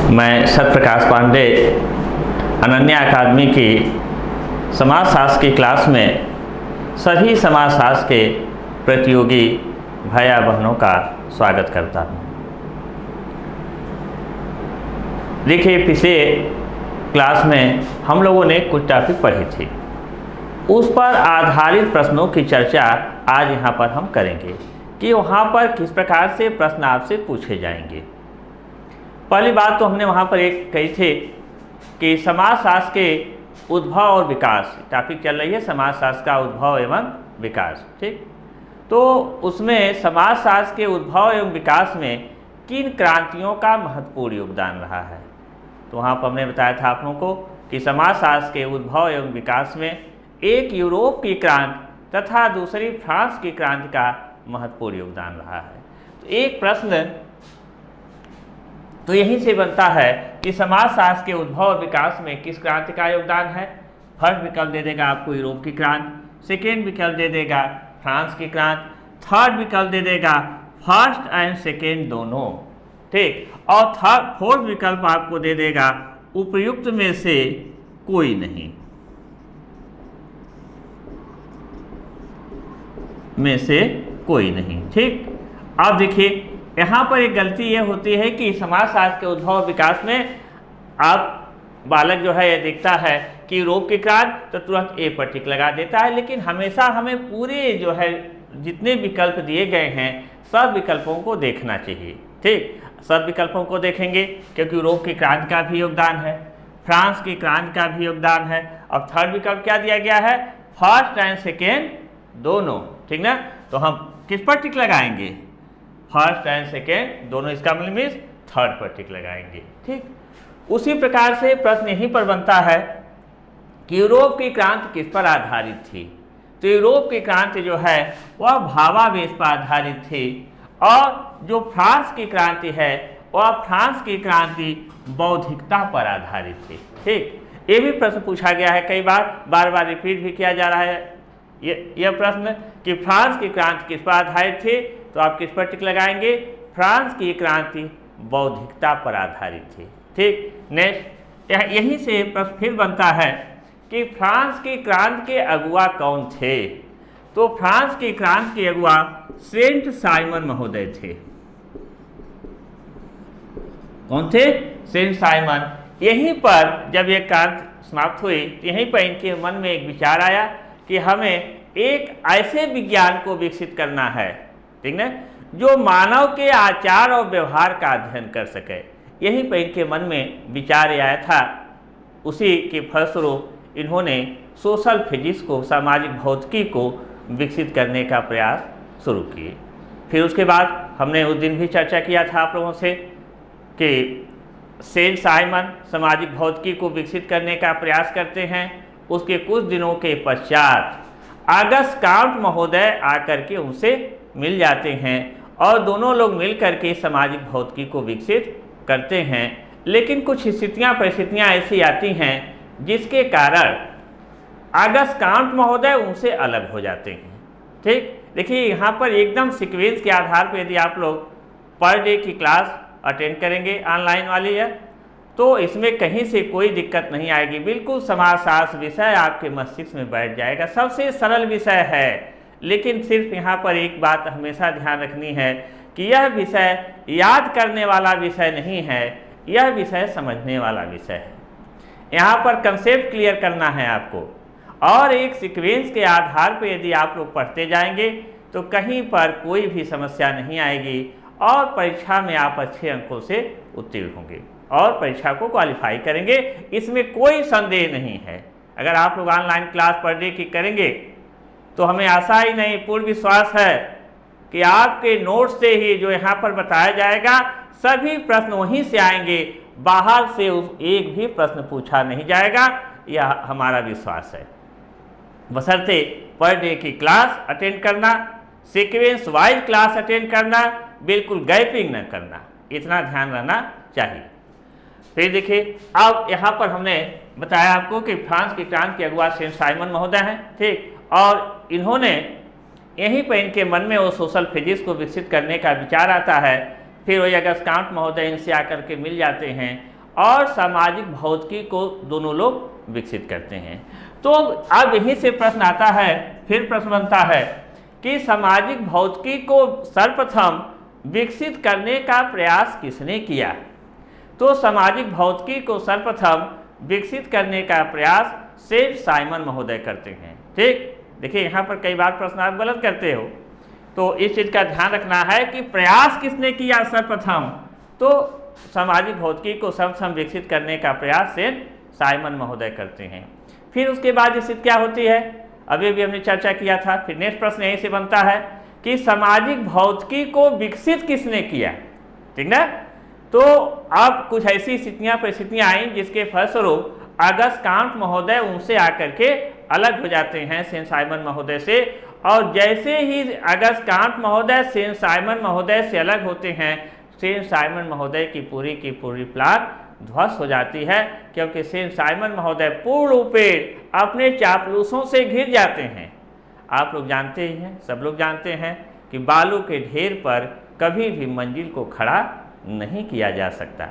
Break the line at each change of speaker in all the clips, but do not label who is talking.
मैं सत्यप्रकाश पांडे अनन्या अकादमी की समाजशास्त्र की क्लास में सभी समाजशास्त्र के प्रतियोगी भाइयों बहनों का स्वागत करता हूँ। देखिए, पिछले क्लास में हम लोगों ने कुछ टॉपिक पढ़े थे, उस पर आधारित प्रश्नों की चर्चा आज यहाँ पर हम करेंगे कि वहाँ पर किस प्रकार से प्रश्न आपसे पूछे जाएंगे। पहली बात तो हमने वहाँ पर एक कही थी कि समाजशास्त्र के उद्भव और विकास, टॉपिक चल रही है समाजशास्त्र का उद्भव एवं विकास, ठीक। तो उसमें समाजशास्त्र के उद्भव एवं विकास में किन क्रांतियों का महत्वपूर्ण योगदान रहा है। तो वहाँ पर हमने बताया था आप लोगों को कि समाजशास्त्र के उद्भव एवं विकास में एक यूरोप की क्रांति तथा दूसरी फ्रांस की क्रांति का महत्वपूर्ण योगदान रहा है। तो एक प्रश्न तो यहीं से बनता है कि समाजशास्त्र के उद्भव और विकास में किस क्रांति का योगदान है। फर्स्ट विकल्प दे देगा आपको यूरोप की क्रांति, सेकेंड विकल्प दे देगा फ्रांस की क्रांति, थर्ड विकल्प दे देगा फर्स्ट एंड सेकेंड दोनों, ठीक। और फोर्थ विकल्प आपको दे देगा उपयुक्त में से कोई नहीं, में से कोई नहीं, ठीक। अब देखिए, यहाँ पर एक गलती ये होती है कि समाजशास्त्र के उद्भव और विकास में आप बालक जो है ये देखता है कि यूरोप की क्रांति तो तुरंत ए पर टिक लगा देता है, लेकिन हमेशा हमें पूरे जो है जितने विकल्प दिए गए हैं सब विकल्पों को देखना चाहिए, ठीक। सब विकल्पों को देखेंगे क्योंकि यूरोप की क्रांति का भी योगदान है, फ्रांस की क्रांति का भी योगदान है। अब थर्ड विकल्प क्या दिया गया है, फर्स्ट एंड सेकेंड दोनों, ठीक ना। तो हम किस पर टिक लगाएंगे, फर्स्ट एंड सेकेंड दोनों, इसका मतलब मीन्स थर्ड पर टिक लगाएंगे, ठीक। उसी प्रकार से प्रश्न यहीं पर बनता है कि यूरोप की क्रांति किस पर आधारित थी। तो यूरोप की क्रांति जो है वह भावावेश पर आधारित थी और जो फ्रांस की क्रांति है वह फ्रांस की क्रांति बौद्धिकता पर आधारित थी, ठीक। ये भी प्रश्न पूछा गया है कई बार बार रिपीट भी किया जा रहा है यह प्रश्न कि फ्रांस की क्रांति किस पर आधारित थी। तो आप किस पर टिक लगाएंगे, फ्रांस की क्रांति बौद्धिकता पर आधारित थी, ठीक। नेक्स्ट, यहीं से प्रश्न फिर बनता है कि फ्रांस की क्रांति के अगुआ कौन थे। तो फ्रांस की क्रांति के अगुआ सेंट साइमन महोदय थे। कौन थे, सेंट साइमन। यहीं पर जब यह क्रांति समाप्त हुई यहीं पर इनके मन में एक विचार आया कि हमें एक ऐसे विज्ञान को विकसित करना है, ठीक ना, जो मानव के आचार और व्यवहार का अध्ययन कर सके। यहीं पर इनके मन में विचार आया था। उसी के फलस्वरूप इन्होंने सोशल फिजिक्स को, सामाजिक भौतिकी को विकसित करने का प्रयास शुरू किए। फिर उसके बाद हमने उस दिन भी चर्चा किया था आप लोगों से कि सेंट साइमन सामाजिक भौतिकी को विकसित करने का प्रयास करते हैं। उसके कुछ दिनों के पश्चात अगस्त काउंट महोदय आकर के उनसे मिल जाते हैं और दोनों लोग मिल करके सामाजिक भौतिकी को विकसित करते हैं। लेकिन कुछ परिस्थितियां ऐसी आती हैं जिसके कारण अगस्त काउंट महोदय उनसे अलग हो जाते हैं, ठीक। देखिए, यहाँ पर एकदम सीक्वेंस के आधार पर यदि आप लोग पर डे की क्लास अटेंड करेंगे ऑनलाइन वाली है तो इसमें कहीं से कोई दिक्कत नहीं आएगी। बिल्कुल समाजशास्त्र विषय आपके मस्तिष्क में बैठ जाएगा। सबसे सरल विषय है, लेकिन सिर्फ यहाँ पर एक बात हमेशा ध्यान रखनी है कि यह विषय याद करने वाला विषय नहीं है, यह विषय समझने वाला विषय है। यहाँ पर कंसेप्ट क्लियर करना है आपको और एक सीक्वेंस के आधार पर यदि आप लोग पढ़ते जाएंगे तो कहीं पर कोई भी समस्या नहीं आएगी और परीक्षा में आप अच्छे अंकों से उत्तीर्ण होंगे और परीक्षा को क्वालिफाई करेंगे, इसमें कोई संदेह नहीं है। अगर आप लोग ऑनलाइन क्लास पर डे की करेंगे तो हमें आशा ही नहीं, पूर्ण विश्वास है कि आपके नोट्स से ही जो यहाँ पर बताया जाएगा सभी प्रश्न वहीं से आएंगे, बाहर से एक भी प्रश्न पूछा नहीं जाएगा, यह हमारा विश्वास है। बशर्ते पर डे की क्लास अटेंड करना, सीक्वेंस वाइज क्लास अटेंड करना, बिल्कुल गैपिंग न करना, इतना ध्यान रहना चाहिए। फिर देखिए, अब यहाँ पर हमने बताया आपको कि फ्रांस की क्रांति के अगुआ सेंट साइमन महोदय हैं, ठीक। और इन्होंने यहीं पर इनके मन में वो सोशल फिजिक्स को विकसित करने का विचार आता है। फिर वही अगस्त काउंट महोदय इनसे आकर के मिल जाते हैं और सामाजिक भौतिकी को दोनों लोग विकसित करते हैं। तो अब यहीं से प्रश्न आता है, फिर प्रश्न बनता है कि सामाजिक भौतिकी को सर्वप्रथम विकसित करने का प्रयास किसने किया। तो सामाजिक भौतिकी को सर्वप्रथम विकसित करने का प्रयास सेठ साइमन महोदय करते हैं। ठीक, देखिए यहाँ पर कई बार प्रश्न आप गलत करते हो, तो इस चीज़ का ध्यान रखना है कि प्रयास किसने किया सर्वप्रथम। तो सामाजिक भौतिकी को सर्वप्रथम विकसित करने का प्रयास सेठ साइमन महोदय करते हैं। फिर उसके बाद स्थिति क्या होती है, अभी भी हमने चर्चा किया था। फिर नेक्स्ट प्रश्न यहीं से बनता है कि सामाजिक भौतिकी को विकसित किसने किया। ठीक ना, तो अब कुछ ऐसी परिस्थितियां आई जिसके फलस्वरूप अगस्त कांट महोदय उनसे आकर के अलग हो जाते हैं सेंट साइमन महोदय से। और जैसे ही अगस्त कांट महोदय सेंट साइमन महोदय से अलग होते हैं, सेंट साइमन महोदय की पूरी प्लान ध्वस्त हो जाती है, क्योंकि सेंट साइमन महोदय पूर्ण रूपेण अपने चापलूसों से घिर जाते हैं। आप लोग जानते ही हैं, सब लोग जानते हैं कि बालू के ढेर पर कभी भी मंजिल को खड़ा नहीं किया जा सकता।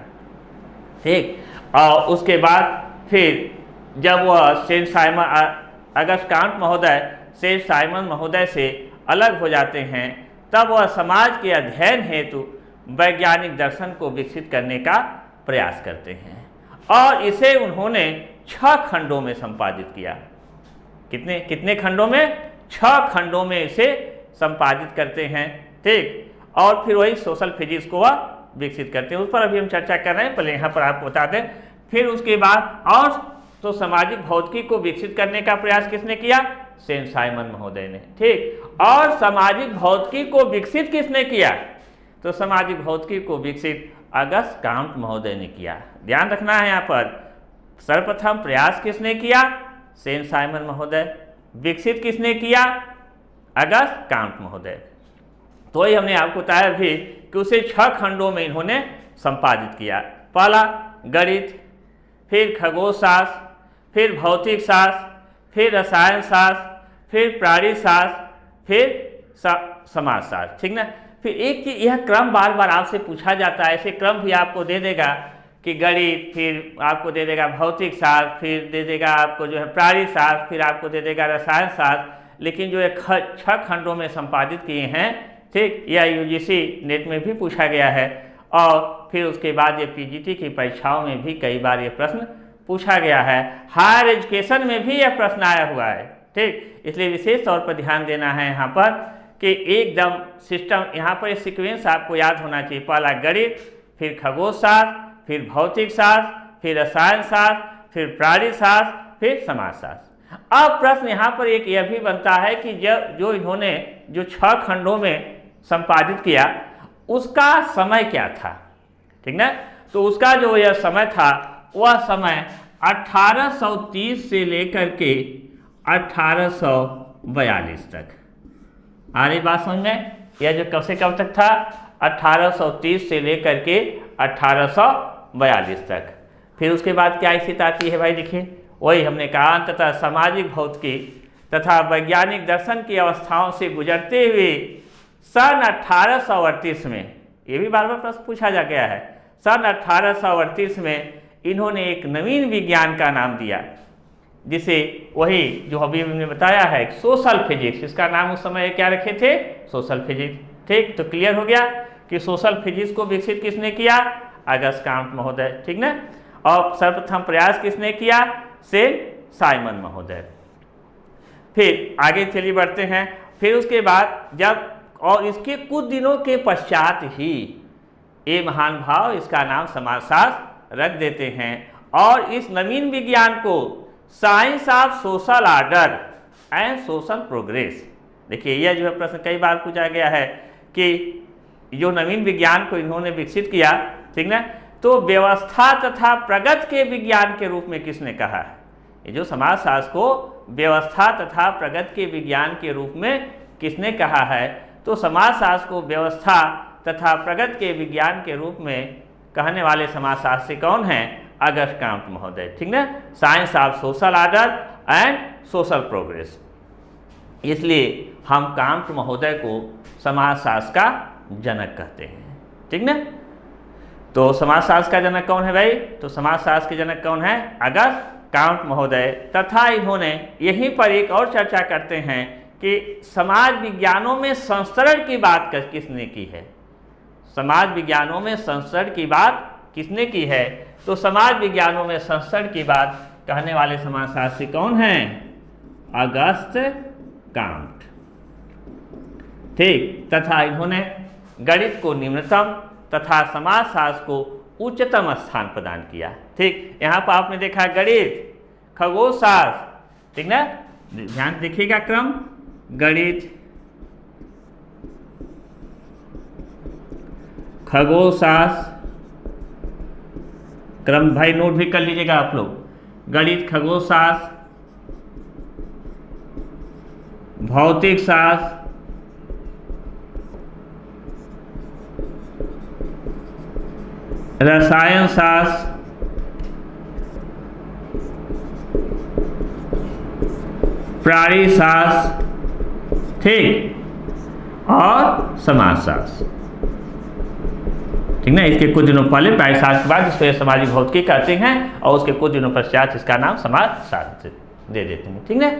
ठीक, और उसके बाद फिर जब वह सेंट साइमन अगस्त कांट महोदय सेंट साइमन महोदय से अलग हो जाते हैं, तब वह समाज के अध्ययन हेतु वैज्ञानिक दर्शन को विकसित करने का प्रयास करते हैं और इसे उन्होंने 6 खंडों में संपादित किया। कितने खंडों में? 6 खंडों में इसे संपादित करते हैं। ठीक, और फिर वही सोशल फिजिक्स को वह विकसित करते हैं, उस पर अभी हम चर्चा कर रहे हैं, पहले यहाँ पर आपको बता दें। फिर उसके बाद और तो सामाजिक भौतिकी को विकसित करने का प्रयास किसने किया? सेंट साइमन महोदय ने। ठीक, और सामाजिक भौतिकी को विकसित किसने किया? तो सामाजिक भौतिकी को विकसित अगस्त कांट महोदय ने किया। ध्यान रखना है यहाँ पर, सर्वप्रथम प्रयास किसने किया? सेंट साइमन महोदय। विकसित किसने किया? अगस्त कांट महोदय। तो ही हमने आपको बताया भी कि उसे 6 खंडों में इन्होंने संपादित किया। पहला गणित, फिर खगोलशास्त्र, फिर भौतिक शास्त्र, फिर रसायन शास्त्र, फिर प्राणीशास्त्र, फिर समाजशास्त्र। ठीक ना, फिर एक चीज यह क्रम बार बार आपसे पूछा जाता है, ऐसे क्रम भी आपको दे देगा कि गणित, फिर आपको दे देगा भौतिक शास्त्र, फिर दे देगा आपको जो है प्राणीशास्त्र, फिर आपको दे देगा रसायन शास्त्र, लेकिन जो है 6 खंडों में संपादित किए हैं। ठीक, यह यूजीसी नेट में भी पूछा गया है और फिर उसके बाद ये पीजीटी की परीक्षाओं में भी कई बार ये प्रश्न पूछा गया है। हायर एजुकेशन में भी यह प्रश्न आया हुआ है। ठीक, इसलिए विशेष तौर पर ध्यान देना है यहाँ पर कि एकदम सिस्टम, यहाँ पर सीक्वेंस आपको याद होना चाहिए। पहला गणित, फिर खगोलशास्त्र, फिर भौतिक शास्त्र, फिर रसायन शास्त्र, फिर प्राणीशास्त्र, फिर समाजशास्त्र। अब प्रश्न यहाँ पर एक यह भी बनता है कि जो इन्होंने जो 6 खंडों में संपादित किया उसका समय क्या था। ठीक ना, तो उसका जो यह समय था वह समय 1830 से लेकर के 1842 तक। आ रही बात समझ में? यह जो कब से कब तक था? 1830 से लेकर के 1842 तक। फिर उसके बाद क्या स्थिति आती है भाई? देखिए, वही हमने कहा, अंततः सामाजिक भौतिकी तथा वैज्ञानिक दर्शन की अवस्थाओं से गुजरते हुए सन 1838 में, ये भी बार बार प्रश्न पूछा जा गया है, सन 1838 में इन्होंने एक नवीन विज्ञान का नाम दिया, जिसे वही जो अभी हमने बताया है सोशल फिजिक्स। इसका नाम उस समय क्या रखे थे? Social physics. ठीक, तो क्लियर हो गया कि सोशल फिजिक्स को विकसित किसने किया? अगस्त कांट महोदय। ठीक ना, और सर्वप्रथम प्रयास किसने किया? सेंट साइमन महोदय। फिर आगे चलिए बढ़ते हैं। फिर उसके बाद जब, और इसके कुछ दिनों के पश्चात ही ये महान भाव इसका नाम समाजशास्त्र रख देते हैं और इस नवीन विज्ञान को science of social order and social progress. देखिए, यह जो है प्रश्न कई बार पूछा गया है कि जो नवीन विज्ञान को इन्होंने विकसित किया, ठीक ना, तो व्यवस्था तथा प्रगति के विज्ञान के रूप में किसने कहा है? ये जो समाजशास्त्र को व्यवस्था तथा प्रगति के विज्ञान के रूप में किसने कहा है? तो समाजशास्त्र को व्यवस्था तथा प्रगति के विज्ञान के रूप में कहने वाले समाजशास्त्री कौन हैं? अगस्त कांट महोदय। ठीक ना, science of social order and social progress. इसलिए हम कांट महोदय को समाजशास्त्र का जनक कहते हैं। ठीक ना, तो समाजशास्त्र का जनक कौन है भाई? तो समाजशास्त्र के जनक कौन है? अगस्त काउंट महोदय। तथा इन्होंने यहीं पर एक और चर्चा करते हैं कि समाज विज्ञानों में संस्करण की बात किसने की है? समाज विज्ञानों में संस्करण की बात किसने की है? तो समाज विज्ञानों में संस्करण की बात कहने वाले समाजशास्त्री कौन हैं? अगस्त काउंट। ठीक। तथा इन्होंने गणित को निम्नतम तथा समाजशास्त्र को उच्चतम स्थान प्रदान किया। ठीक। यहाँ पर आपने देखा गणित, खगोलशास्त्र, ठीक ना, ध्यान देखिएगा क्रम, गणित, खगोलशास्त्र, क्रम भाई नोट भी कर लीजिएगा आप लोग, गणित, खगोलशास्त्र, भौतिक शास्त्र, रसायन शास्त्र, प्राणी शास्त्र, ठीक, और समाजशास्त्र। ठीक ना। इसके कुछ दिनों पहले प्राणी शास्त्र के बाद इसको सामाजिक भौतिकी कहते हैं और उसके कुछ दिनों पश्चात इसका नाम समाजशास्त्र दे देते हैं। ठीक ना।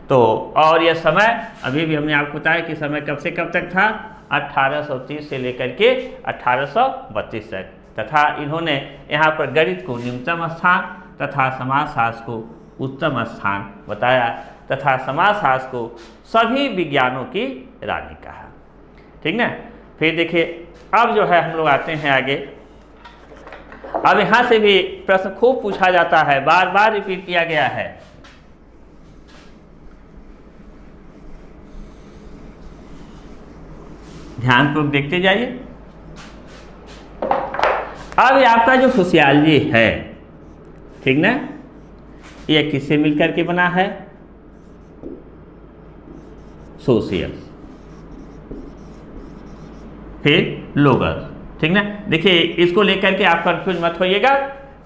तो और यह समय अभी भी हमने आपको बताया कि समय कब से कब तक था? 1830 से लेकर के 1832 तक। तथा इन्होंने यहाँ पर गणित को निम्नतम स्थान तथा समाजशास्त्र को उच्चतम स्थान बताया तथा समाजशास्त्र को सभी विज्ञानों की रानी कहा। ठीक ना। फिर देखिए अब जो है हम लोग आते हैं आगे। अब यहाँ से भी प्रश्न खूब पूछा जाता है, बार बार रिपीट किया गया है। ध्यानपूर्वक देखते जाइए। अब ये आपका जो सोशियोलॉजी है, ठीक ना, ये किससे मिलकर के बना है? सोशियल, फिर लोगस। ठीक ना। देखिए इसको लेकर के आप कंफ्यूज मत होइएगा।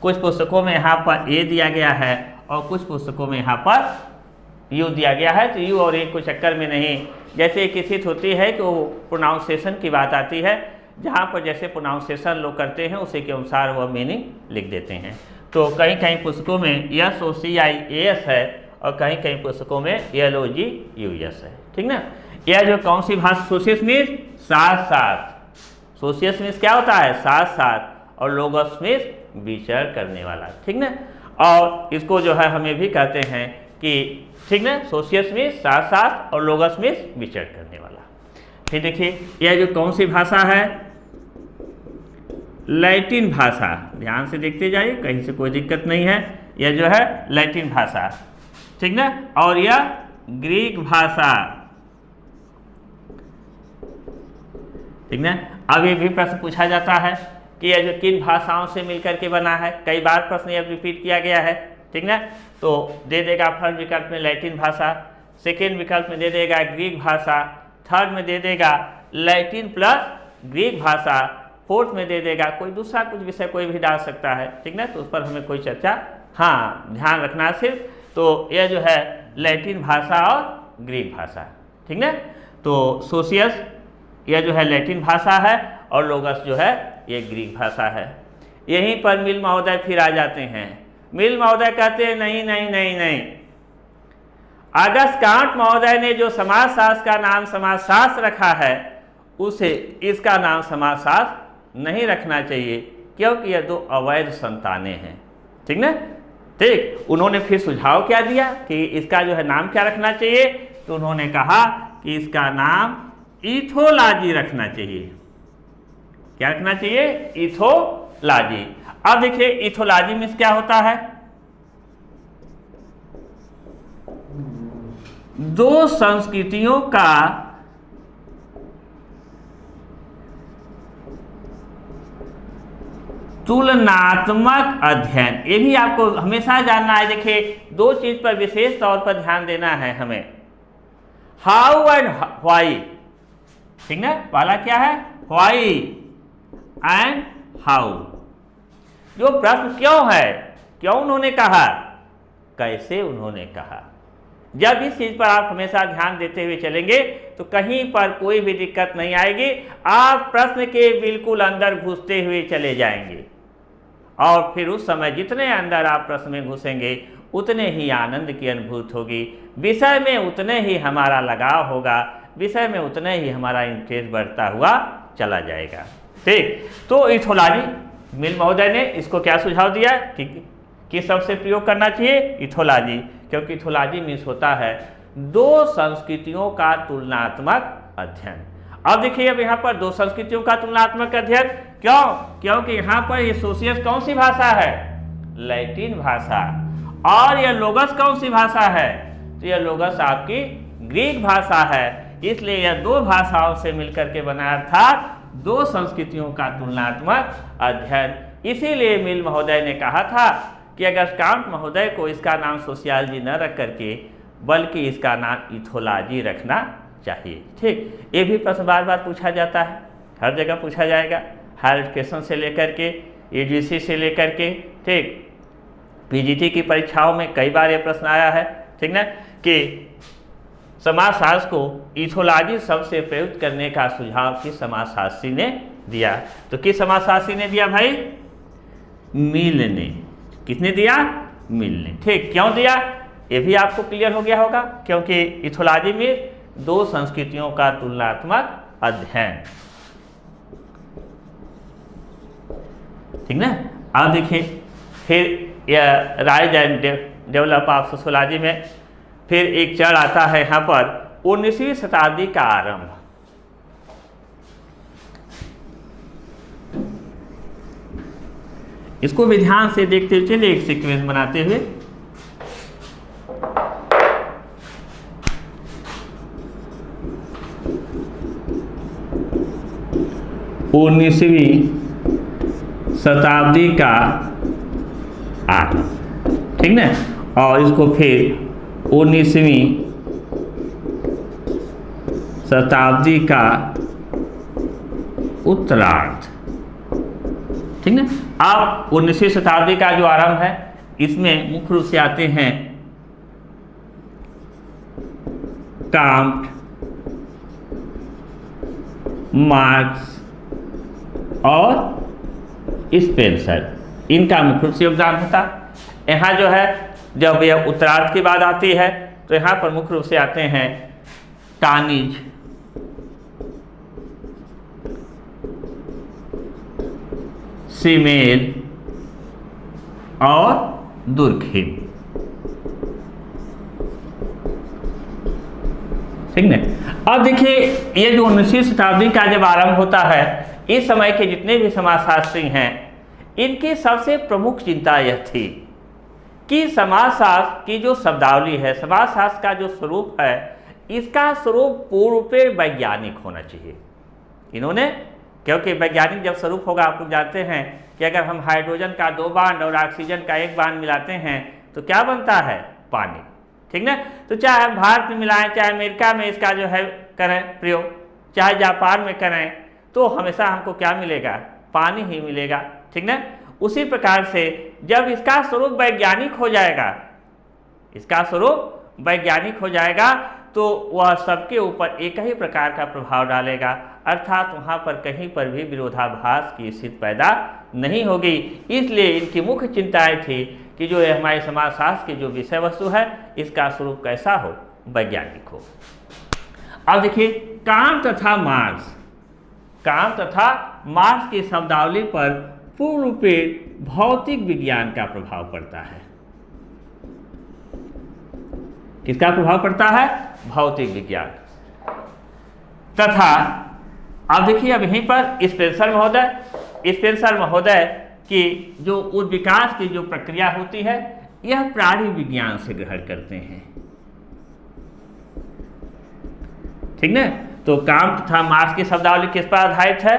कुछ पुस्तकों में यहाँ पर ए दिया गया है और कुछ पुस्तकों में यहाँ पर यू दिया गया है। तो यू और ए को चक्कर में नहीं, जैसे किसी होती है कि वो प्रोनाउंसिएशन की बात आती है, जहाँ पर जैसे प्रोनाउंसिएशन लोग करते हैं उसी के अनुसार वह मीनिंग लिख देते हैं। तो कहीं कहीं पुस्तकों में SOCIAS है और कहीं कहीं पुस्तकों में LOGUS है। ठीक ना। यह जो कौन सी भाषा? सोशियस मीन्स साथ साथ, सोशियस मीन्स क्या होता है? साथ साथ, और लोगस मीन्स विचार करने वाला। ठीक ना। और इसको जो है हमें भी कहते हैं कि, ठीक ना, सोशियस मीन्स साथ साथ और लोगस मीन्स विचार करने वाला। फिर देखिए यह जो कौन सी भाषा है? लैटिन भाषा। ध्यान से देखते जाइए, कहीं से कोई दिक्कत नहीं है। यह जो है लैटिन भाषा, ठीक ना, और यह ग्रीक भाषा। ठीक ना। अब ये भी प्रश्न पूछा जाता है कि यह जो किन भाषाओं से मिलकर के बना है? कई बार प्रश्न यह रिपीट किया गया है। ठीक ना। तो दे देगा फर्स्ट विकल्प में लैटिन भाषा, सेकेंड विकल्प में दे देगा ग्रीक भाषा, थर्ड में दे देगा लैटिन प्लस ग्रीक भाषा, फोर्थ में दे देगा कोई दूसरा कुछ विषय कोई भी डाल सकता है। ठीक ना। तो उस पर हमें कोई चर्चा, हाँ, ध्यान रखना सिर्फ। तो यह जो है लैटिन भाषा और ग्रीक भाषा। ठीक ना। तो सोशियस यह जो है लैटिन भाषा है और लोगस जो है ये ग्रीक भाषा है। यहीं पर मिल महोदय फिर आ जाते हैं। मिल महोदय कहते हैं नहीं नहीं नहीं नहीं, अगस्त काउंट महोदय ने जो समाजशास्त्र का नाम समाजशास्त्र रखा है उसे इसका नाम समाजशास्त्र नहीं रखना चाहिए, क्योंकि यह दो अवैध संतानें हैं। ठीक ना। ठीक। उन्होंने फिर सुझाव क्या दिया कि इसका जो है नाम क्या रखना चाहिए? तो उन्होंने कहा कि इसका नाम इथोलॉजी रखना चाहिए। क्या रखना चाहिए? इथोलॉजी। अब देखिए इथोलॉजी मीन्स क्या होता है? दो संस्कृतियों का तुलनात्मक अध्ययन। ये भी आपको हमेशा जानना है। देखिए दो चीज पर विशेष तौर पर ध्यान देना है हमें, हाउ एंड व्हाई। ठीक ना। पहला क्या है? Why and how. जो प्रश्न क्यों है, क्यों उन्होंने कहा, कैसे उन्होंने कहा। जब इस चीज पर आप हमेशा ध्यान देते हुए चलेंगे तो कहीं पर कोई भी दिक्कत नहीं आएगी, आप प्रश्न के बिल्कुल अंदर घुसते हुए चले जाएंगे और फिर उस समय जितने अंदर आप प्रश्न में घुसेंगे उतने ही आनंद की अनुभूति होगी, विषय में उतने ही हमारा लगाव होगा, विषय में उतने ही हमारा इंटरेस्ट बढ़ता हुआ चला जाएगा। ठीक, तो इथोलॉजी मिल महोदय ने इसको क्या सुझाव दिया कि किस शब्द से प्रयोग करना चाहिए? इथोलॉजी, क्योंकि इथोलॉजी मीन्स होता है दो संस्कृतियों का तुलनात्मक अध्ययन। अब देखिए, अब यहाँ पर दो संस्कृतियों का तुलनात्मक अध्ययन क्यों? क्योंकि यहाँ पर ये सोशियस कौन सी भाषा है? लैटिन भाषा। और यह लोगस कौन सी भाषा है? तो यह लोगस आपकी ग्रीक भाषा है। इसलिए यह दो भाषाओं से मिलकर के बना, अर्थात दो संस्कृतियों का तुलनात्मक अध्ययन। इसीलिए मिल महोदय ने कहा था कि अगर कांट महोदय को इसका नाम सोशियोलॉजी न रख करके बल्कि इसका नाम इथोलॉजी रखना चाहिए। ठीक, ये भी प्रश्न बार बार पूछा जाता है, हर जगह पूछा जाएगा, हायर एजुकेशन से लेकर के यूजीसी से लेकर के, ठीक, पीजीटी की परीक्षाओं में कई बार ये प्रश्न आया है, ठीक ना, कि समाजशास्त्र को इथोलॉजी शब्द से प्रयुक्त करने का सुझाव किस समाजशास्त्री ने दिया? तो किस समाजशास्त्री ने दिया भाई? मिल ने। किसने दिया? मिल ने। ठीक, क्यों दिया ये भी आपको क्लियर हो गया होगा, क्योंकि इथोलॉजी में दो संस्कृतियों का तुलनात्मक अध्ययन। ठीक ना। अब देखिए, फिर यह rise and develop of sociology में फिर एक चरण आता है यहाँ पर 19वीं शताब्दी का आरंभ। इसको भी ध्यान से देखते हुए चलिए, एक सीक्वेंस बनाते हुए। उन्नीसवीं शताब्दी का आरंभ, ठीक ना, और इसको फिर 19वीं शताब्दी का उत्तरार्ध, ठीक ना। अब 19वीं शताब्दी का जो आरंभ है इसमें मुख्य रूप से आते हैं कांट, मार्क्स और स्पेंसर, इनका मुख्य रूप से योगदान होता। यहाँ जो है, जब यह उत्तरार्ध की बात आती है तो यहाँ पर मुख्य रूप से आते हैं टानिज, सीमेल और दुर्खिम, ठीक ना। अब देखिए, ये जो 19वीं शताब्दी का जब आरंभ होता है, इस समय के जितने भी समाजशास्त्री हैं, इनकी सबसे प्रमुख चिंता यह थी कि समाजशास्त्र की जो शब्दावली है, समाजशास्त्र का जो स्वरूप है, इसका स्वरूप पूर्ण रूप से वैज्ञानिक होना चाहिए। इन्होंने, क्योंकि वैज्ञानिक जब स्वरूप होगा, आप लोग जानते हैं कि अगर हम हाइड्रोजन का 2 बांड और ऑक्सीजन का 1 बांड मिलाते हैं तो क्या बनता है? पानी, ठीक ना। तो चाहे हम भारत में मिलाएं, चाहे अमेरिका में इसका जो है करें प्रयोग, चाहे जापान में करें, तो हमेशा हमको क्या मिलेगा? पानी ही मिलेगा, ठीक ना। उसी प्रकार से जब इसका स्वरूप वैज्ञानिक हो जाएगा, इसका स्वरूप वैज्ञानिक हो जाएगा, तो वह सबके ऊपर एक ही प्रकार का प्रभाव डालेगा, अर्थात वहाँ पर कहीं पर भी विरोधाभास की स्थिति पैदा नहीं होगी। इसलिए इनकी मुख्य चिंताएं थी कि जो हमारे समाजशास्त्र की जो विषय वस्तु है, इसका स्वरूप कैसा हो? वैज्ञानिक हो। अब देखिए, कांट तथा मार्क्स, कांट तथा मार्क्स की शब्दावली पर पूर्ण रूप से भौतिक विज्ञान का प्रभाव पड़ता है। किसका प्रभाव पड़ता है? भौतिक विज्ञान। तथा अब देखिए, अब यहीं पर स्पेंसर महोदय की जो विकास की जो प्रक्रिया होती है, यह प्राणी विज्ञान से ग्रहण करते हैं, ठीक ना। तो कांट तथा मार्क्स की शब्दावली किस पर आधारित है?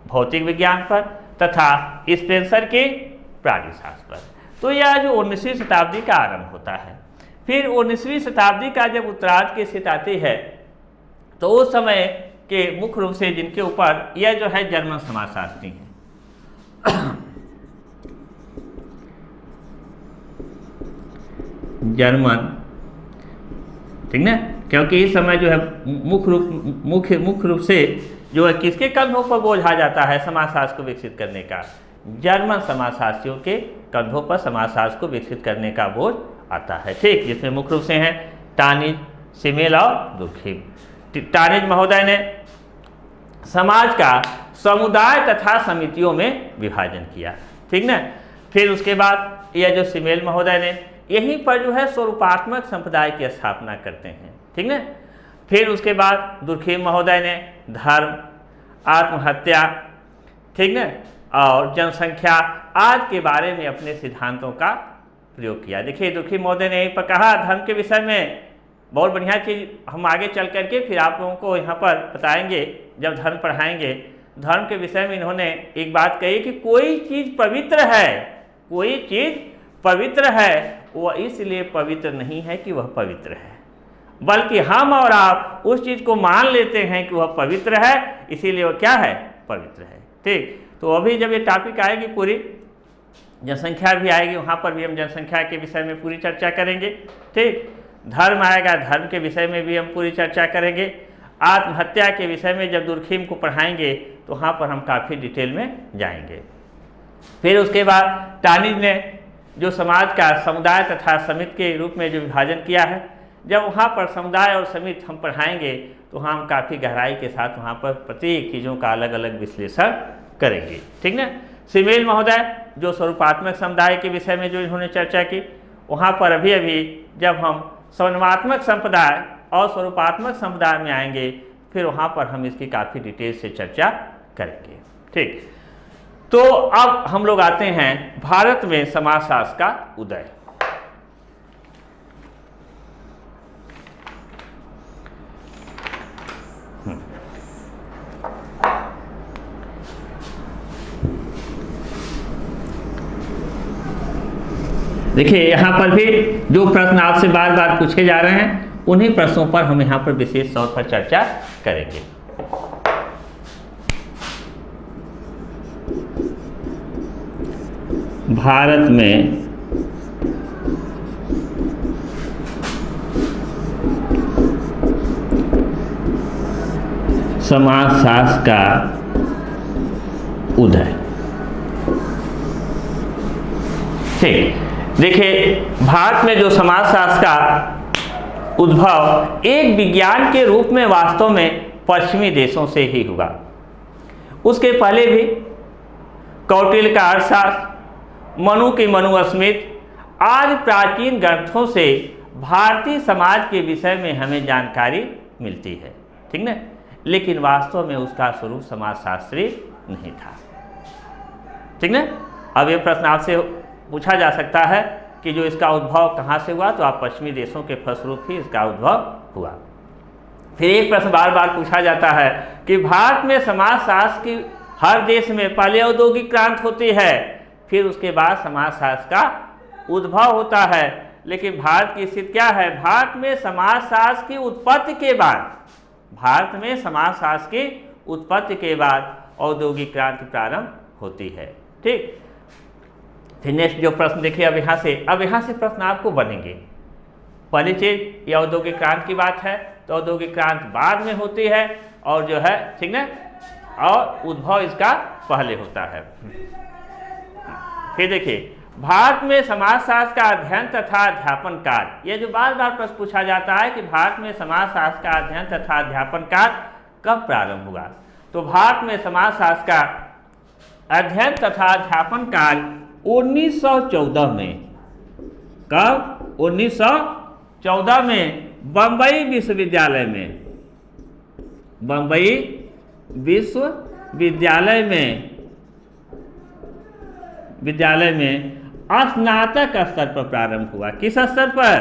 भौतिक विज्ञान पर, तथा स्पेंसर के प्राणीशास्त्र पर। तो यह जो 19वीं शताब्दी का आरंभ होता है। फिर 19वीं शताब्दी का जब उत्तरार्ध की स्थिति आती है, तो उस समय के मुख्य रूप से जिनके ऊपर यह जो है जर्मन समाजशास्त्री हैं। जर्मन ठीक ना, क्योंकि इस समय जो है मुख्य रूप से जो है किसके कंधों पर बोझ आ जाता है समाजशास्त्र को विकसित करने का, जर्मन समाजशास्त्रियों के कंधों पर समाजशास्त्र को विकसित करने का बोझ आता है। ठीक, जिसमें मुख्य रूप से हैं टानिज, सिमेल और दुर्खीम। टानिज महोदय ने समाज का समुदाय तथा समितियों में विभाजन किया, ठीक ना। फिर उसके बाद यह जो सिमेल महोदय ने यहीं पर जो है स्वरूपात्मक संप्रदाय की स्थापना करते हैं, ठीक ना। फिर उसके बाद दुर्खीम महोदय ने धर्म, आत्महत्या, ठीक ना, और जनसंख्या आदि के बारे में अपने सिद्धांतों का प्रयोग किया। देखिए दुर्खीम महोदय ने यहीं पर कहा धर्म के विषय में बहुत बढ़िया चीज़, हम आगे चल करके फिर आप लोगों को यहाँ पर बताएंगे जब धर्म पढ़ाएंगे। धर्म के विषय में इन्होंने एक बात कही कि कोई चीज़ पवित्र है, कोई चीज़ पवित्र है, वह इसलिए पवित्र नहीं है कि वह पवित्र है, बल्कि हम और आप उस चीज़ को मान लेते हैं कि वह पवित्र है, इसीलिए वह क्या है, पवित्र है। ठीक, तो अभी जब ये टॉपिक आएगी पूरी जनसंख्या भी आएगी, वहाँ पर भी हम जनसंख्या के विषय में पूरी चर्चा करेंगे। ठीक, धर्म आएगा, धर्म के विषय में भी हम पूरी चर्चा करेंगे। आत्महत्या के विषय में जब दुर्खीम को पढ़ाएंगे तो वहाँ पर हम काफ़ी डिटेल में जाएंगे। फिर उसके बाद टानिज ने जो समाज का समुदाय तथा समिति के रूप में जो विभाजन किया है, जब वहाँ पर समुदाय और समिति हम पढ़ाएंगे तो हम काफ़ी गहराई के साथ वहाँ पर प्रत्येक चीज़ों का अलग अलग विश्लेषण करेंगे, ठीक ना। सिमेल महोदय जो स्वरूपात्मक समुदाय के विषय में जो इन्होंने चर्चा की, वहाँ पर अभी जब हम स्वरूपात्मक संप्रदाय और स्वरूपात्मक समुदाय में आएंगे फिर वहाँ पर हम इसकी काफ़ी डिटेल से चर्चा करेंगे। ठीक, तो अब हम लोग आते हैं भारत में समाजशास्त्र का उदय। देखिए यहाँ पर भी जो प्रश्न आपसे बार बार पूछे जा रहे हैं उन्हीं प्रश्नों पर हम यहाँ पर विशेष तौर पर चर्चा करेंगे। भारत में समाजशास्त्र का उदय। ठीक, देखिए भारत में जो समाजशास्त्र का उद्भव एक विज्ञान के रूप में वास्तव में पश्चिमी देशों से ही हुआ। उसके पहले भी कौटिल्य का अर्थशास्त्र, मनु की मनुस्मृति आदि प्राचीन ग्रंथों से भारतीय समाज के विषय में हमें जानकारी मिलती है, ठीक ना, लेकिन वास्तव में उसका स्वरूप समाजशास्त्री नहीं था, ठीक ना। अब ये प्रश्न आपसे पूछा जा सकता है कि जो इसका उद्भव कहाँ से हुआ, तो आप पश्चिमी देशों के फलस्वरूप ही इसका उद्भव हुआ। फिर एक प्रश्न बार बार पूछा जाता है कि भारत में समाजशास्त्र की हर देश में पहले औद्योगिक क्रांति होती है, फिर उसके बाद समाजशास्त्र का उद्भव होता है, लेकिन भारत की स्थिति क्या है, भारत में समाजशास्त्र की उत्पत्ति के बाद, भारत में समाजशास्त्र की उत्पत्ति के बाद औद्योगिक क्रांति प्रारंभ होती है। ठीक, फिर नेक्स्ट जो प्रश्न देखिए अब यहाँ से प्रश्न आपको बनेंगे। पहली चीज ये औद्योगिक क्रांति की बात है, तो औद्योगिक क्रांति बाद में होती है और जो है, ठीक ना, और उद्भव इसका पहले होता है। फिर देखिए भारत में समाजशास्त्र का अध्ययन तथा अध्यापन कार्य, ये जो बार बार प्रश्न पूछा जाता है कि भारत में समाजशास्त्र का अध्ययन तथा अध्यापन कार्य कब प्रारंभ हुआ, तो भारत में समाजशास्त्र का अध्ययन तथा अध्यापन कार्य 1914 में, कब, 1914 में बम्बई विश्वविद्यालय में, बम्बई विश्वविद्यालय में स्नातक स्तर पर प्रारंभ हुआ। किस स्तर पर,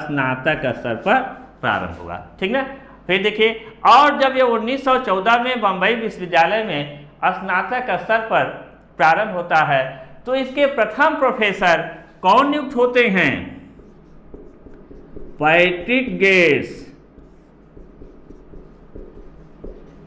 स्नातक स्तर पर प्रारंभ हुआ, ठीक ना। फिर देखिए, और जब ये 1914 में बम्बई विश्वविद्यालय में स्नातक स्तर पर प्रारंभ होता है तो इसके प्रथम प्रोफेसर कौन नियुक्त होते हैं, पैट्रिक गेट्स,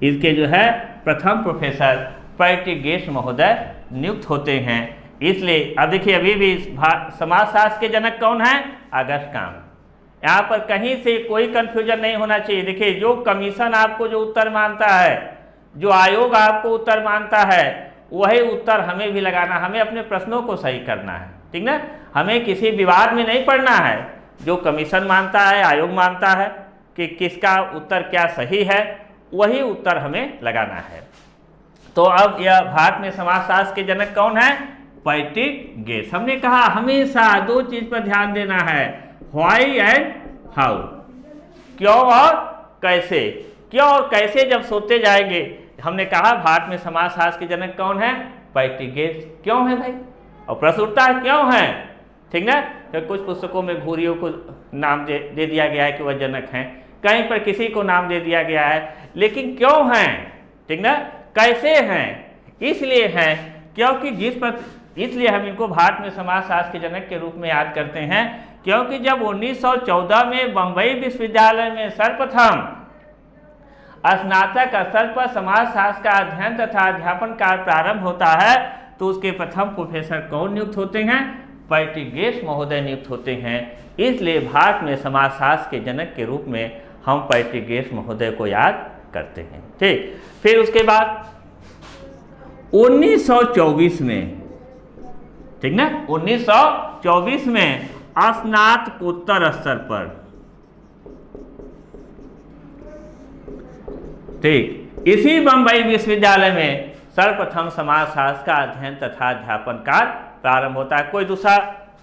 इसके जो है प्रथम प्रोफेसर पैट्रिक गेट्स महोदय नियुक्त होते हैं। इसलिए अब देखिए अभी भी समाजशास्त्र के जनक कौन है, अगस्त कॉम्टे, यहाँ पर कहीं से कोई कंफ्यूजन नहीं होना चाहिए। देखिए, जो कमीशन आपको जो उत्तर मानता है, जो आयोग आपको उत्तर मानता है, वही उत्तर हमें भी लगाना, हमें अपने प्रश्नों को सही करना है, ठीक ना। हमें किसी विवाद में नहीं पड़ना है। जो कमीशन मानता है, आयोग मानता है कि किसका उत्तर क्या सही है, वही उत्तर हमें लगाना है। तो अब यह भारत में समाजशास्त्र के जनक कौन है? पैट्रिक गेस। हमने कहा हमेशा दो चीज पर ध्यान देना है, व्हाई एंड हाउ, क्यों और कैसे। क्यों और कैसे जब सोचते जाएंगे, हमने कहा भारत में समाजशास्त्र के जनक कौन है? पैट्रिक गेस। क्यों है भाई? और प्रश्न उठता है क्यों है, ठीक ना। तो कुछ पुस्तकों में घुरियों को नाम दे दिया गया है कि वह जनक हैं, कहीं पर किसी को नाम दे दिया गया है, लेकिन क्यों हैं, ठीक ना, कैसे हैं? इसलिए हैं क्योंकि इसलिए हम इनको भारत में समाजशास्त्र के जनक के रूप में याद करते हैं, क्योंकि जब 1914 में बंबई विश्वविद्यालय में सर्वप्रथम स्नातक स्तर पर समाजशास्त्र का अध्ययन तथा अध्यापन कार्य प्रारंभ होता है, तो उसके प्रथम प्रोफेसर कौन नियुक्त होते हैं? पैट्रिक गेस महोदय नियुक्त होते हैं। इसलिए भारत में समाजशास्त्र के जनक के रूप में हम पैट्रिक गेस महोदय को याद करते हैं, ठीक। फिर उसके बाद 1924 में, ठीक ना, 1924 में स्नातकोत्तर स्तर पर, ठीक, इसी बंबई विश्वविद्यालय में सर्वप्रथम समाजशास्त्र का अध्ययन तथा अध्यापन कार्य प्रारंभ होता है। कोई दूसरा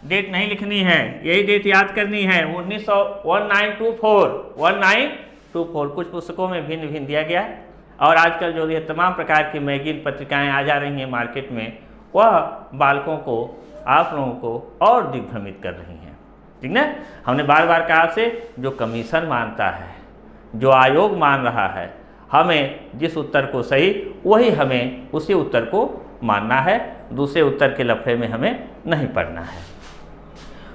डेट नहीं लिखनी है, यही डेट याद करनी है, 1924। कुछ पुस्तकों में भिन्न भिन्न दिया गया है, और आजकल जो ये तमाम प्रकार की मैगजीन पत्रिकाएं आ जा रही हैं मार्केट में, वह बालकों को, आप लोगों को और दिग्भ्रमित कर रही हैं, ठीक ना। हमने बार बार कहा से जो कमीशन मानता है, जो आयोग मान रहा है, हमें जिस उत्तर को सही, वही हमें उसी उत्तर को मानना है, दूसरे उत्तर के लफड़े में हमें नहीं पड़ना है।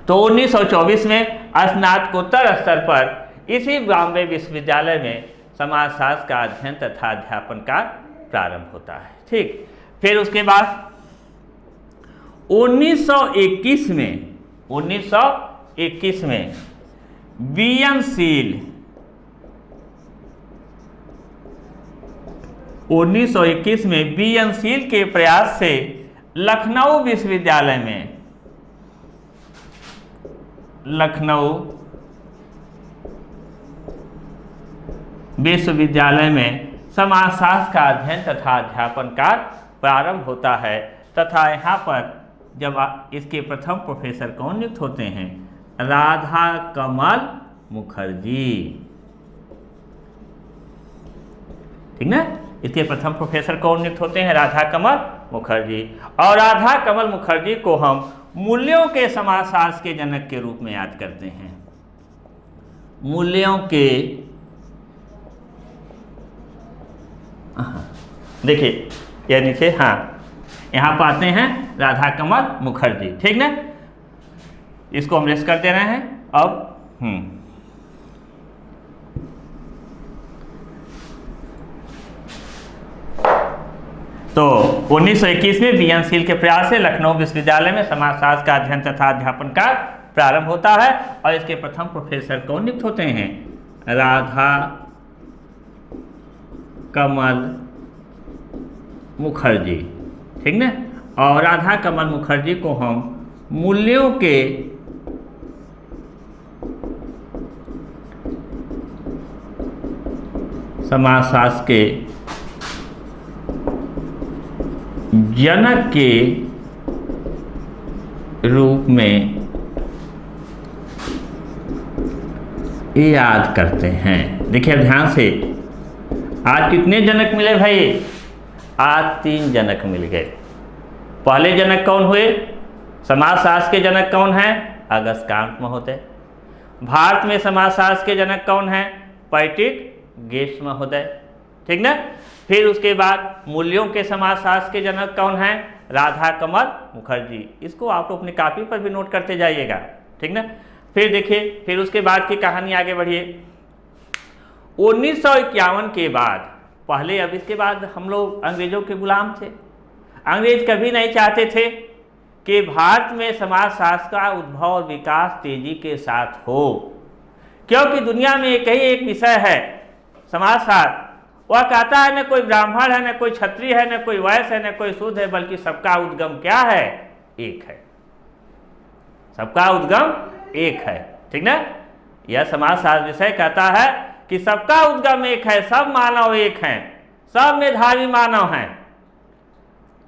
तो 1924 में स्नातकोत्तर स्तर पर इसी बॉम्बे विश्वविद्यालय में समाजशास्त्र का अध्ययन तथा अध्यापन का प्रारंभ होता है, ठीक। फिर उसके बाद 1921 में बीएन सील के प्रयास से लखनऊ विश्वविद्यालय में समाजशास्त्र का अध्ययन तथा अध्यापन कार्य प्रारंभ होता है, तथा यहाँ पर जब इसके प्रथम प्रोफेसर कौन नियुक्त होते हैं? राधा कमल मुखर्जी, ठीक ना। इसके प्रथम प्रोफेसर कौन नियुक्त होते हैं? राधा कमल मुखर्जी। और राधा कमल मुखर्जी को हम मूल्यों के समाजशास्त्र के जनक के रूप में याद करते हैं। मूल्यों के, देखिए यह नीचे, हाँ, यहाँ पाते हैं राधा कमल मुखर्जी, ठीक ना। इसको हम रेस्ट कर दे रहे हैं। अब तो 1921 में बीएन सील के प्रयास से लखनऊ विश्वविद्यालय में समाजशास्त्र का अध्ययन तथा अध्यापन का प्रारंभ होता है, और इसके प्रथम प्रोफेसर कौन नियुक्त होते हैं? राधा कमल मुखर्जी, ठीक ना। और राधा कमल मुखर्जी को हम मूल्यों के समाजशास्त्र के जनक के रूप में याद करते हैं। देखिए अब ध्यान से, आज कितने जनक मिले भाई? आज 3 जनक मिल गए। पहले जनक कौन हुए? समाजशास्त्र के जनक कौन हैं? अगस्त्य महोदय। भारत में समाजशास्त्र के जनक कौन हैं? पैट्रिक गेस महोदय, ठीक ना। फिर उसके बाद मूल्यों के समाजशास्त्र के जनक कौन हैं? राधा कमल मुखर्जी। इसको आप अपनी कॉपी पर भी नोट करते जाइएगा, ठीक ना। फिर देखिए, फिर उसके बाद की कहानी आगे बढ़िए। 1951 के बाद, पहले अब इसके बाद हम लोग अंग्रेजों के गुलाम थे। अंग्रेज कभी नहीं चाहते थे कि भारत में समाजशास्त्र का उद्भव और विकास तेजी के साथ हो। क्योंकि दुनिया में एक ही एक विषय है समाजशास्त्र, वह कहता है न कोई ब्राह्मण है, न कोई क्षत्रिय है, न कोई वैश्य है, न कोई शूद्र है, बल्कि सबका उद्गम क्या है? एक है। सबका उद्गम एक है, ठीक ना। यह समाजशास्त्र विषय कहता है कि सबका उद्गम एक है, सब मानव एक हैं, सब मेधावी मानव हैं,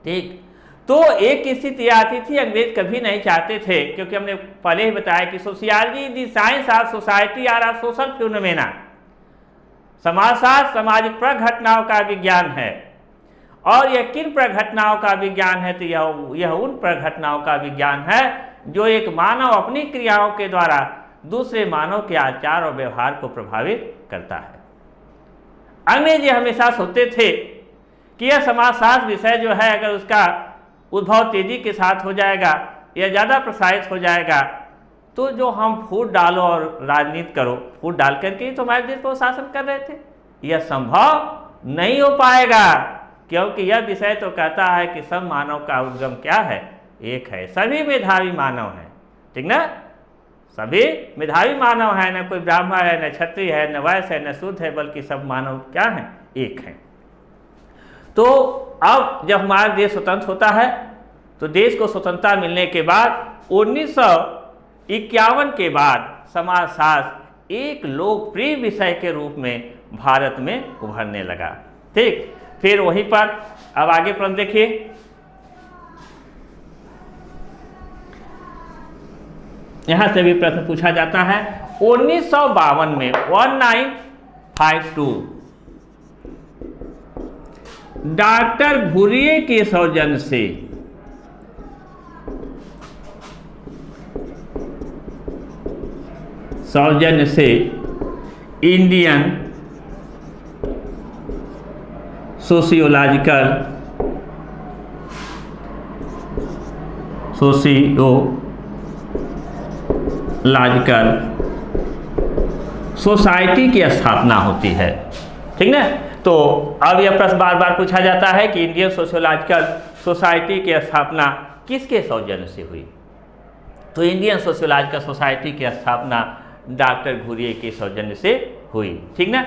ठीक। तो एक स्थिति आती थी, अंग्रेज कभी नहीं चाहते थे, क्योंकि हमने पहले ही बताया कि sociology the science of society or of social phenomena, समाजशास्त्र सामाजिक प्रघटनाओं का विज्ञान है। और यह किन प्रघटनाओं का विज्ञान है? तो यह उन प्रघटनाओं का विज्ञान है जो एक मानव अपनी क्रियाओं के द्वारा दूसरे मानव के आचार और व्यवहार को प्रभावित करता है। अंग्रेज ये हमेशा सोचते थे कि यह समाजशास्त्र विषय जो है, अगर उसका उद्भव तेजी के साथ हो जाएगा या ज़्यादा प्रसारित हो जाएगा, तो जो हम फूट डालो और राजनीति करो, फूट डाल करके ही तो हमारे देश को शासन कर रहे थे, यह संभव नहीं हो पाएगा। क्योंकि यह विषय तो कहता है कि सब मानव का उद्गम क्या है? एक है, सभी मेधावी मानव हैं, ठीक ना। सभी मेधावी मानव हैं, न कोई ब्राह्मण है, न क्षत्रिय है, न वैश्य है, न शूद्र है, बल्कि सब मानव क्या हैं? एक हैं। तो अब जब हमारा देश स्वतंत्र होता है, तो देश को स्वतंत्रता मिलने के बाद 1951 के बाद समाजशास्त्र एक लोकप्रिय विषय के रूप में भारत में उभरने लगा, ठीक। फिर वहीं पर अब आगे प्रश्न देखिए, यहां से भी प्रश्न पूछा जाता है। 1952 में 1952 डॉक्टर घुरिये के सौजन्य से इंडियन सोशियोलॉजिकल सोसाइटी की स्थापना होती है, ठीक ना। तो अब यह प्रश्न बार बार पूछा जाता है कि इंडियन सोशियोलॉजिकल सोसाइटी की स्थापना किसके सौजन्य से हुई? तो इंडियन सोशियोलॉजिकल सोसाइटी की स्थापना डॉक्टर घुरिये के सौजन्य से हुई, ठीक ना।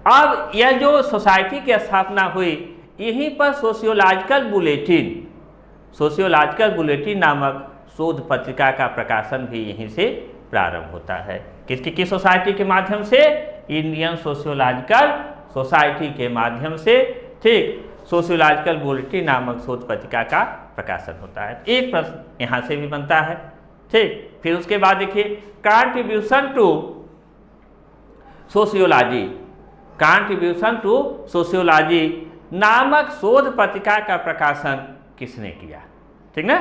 अब यह जो सोसाइटी की स्थापना हुई, यहीं पर सोशियोलॉजिकल बुलेटिन नामक शोध पत्रिका का प्रकाशन भी यहीं से प्रारंभ होता है। किसकी सोसाइटी के माध्यम से? इंडियन सोशियोलॉजिकल सोसाइटी के माध्यम से, ठीक। सोशियोलॉजिकल बुलेटिन नामक शोध पत्रिका का प्रकाशन होता है। एक प्रश्न यहाँ से भी बनता है, ठीक। फिर उसके बाद देखिए, कंट्रीब्यूशन टू सोशियोलॉजी नामक शोध पत्रिका का प्रकाशन किसने किया? ठीक ना,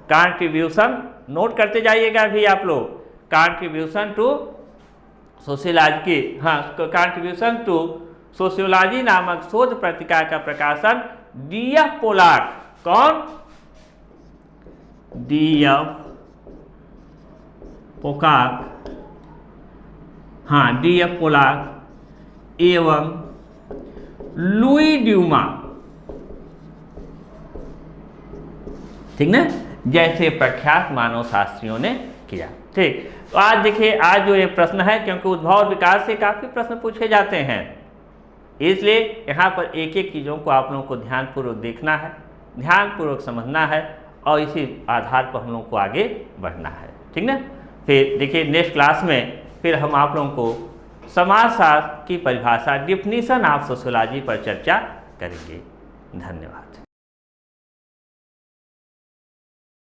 कंट्रीब्यूशन नोट करते जाइएगा भी आप लोग। कंट्रीब्यूशन टू सोशियोलॉजी नामक शोध पत्रिका का प्रकाशन D.F. पोलार्ड, कौन? D.F. पोलार्ड एवं लुई ड्यूमा, ठीक ना, जैसे प्रख्यात मानव शास्त्रियों ने किया, ठीक। तो आज देखिए, आज जो ये प्रश्न है, क्योंकि उद्भव और विकास से काफ़ी प्रश्न पूछे जाते हैं, इसलिए यहाँ पर एक एक चीज़ों को आप लोगों को ध्यानपूर्वक देखना है, ध्यानपूर्वक समझना है, और इसी आधार पर हम लोगों को आगे बढ़ना है, ठीक ना। फिर देखिए, नेक्स्ट क्लास में फिर हम आप लोगों को समाजशास्त्र की परिभाषा, डिफिनीशन ऑफ सोशियोलॉजी पर चर्चा करेंगे। धन्यवाद।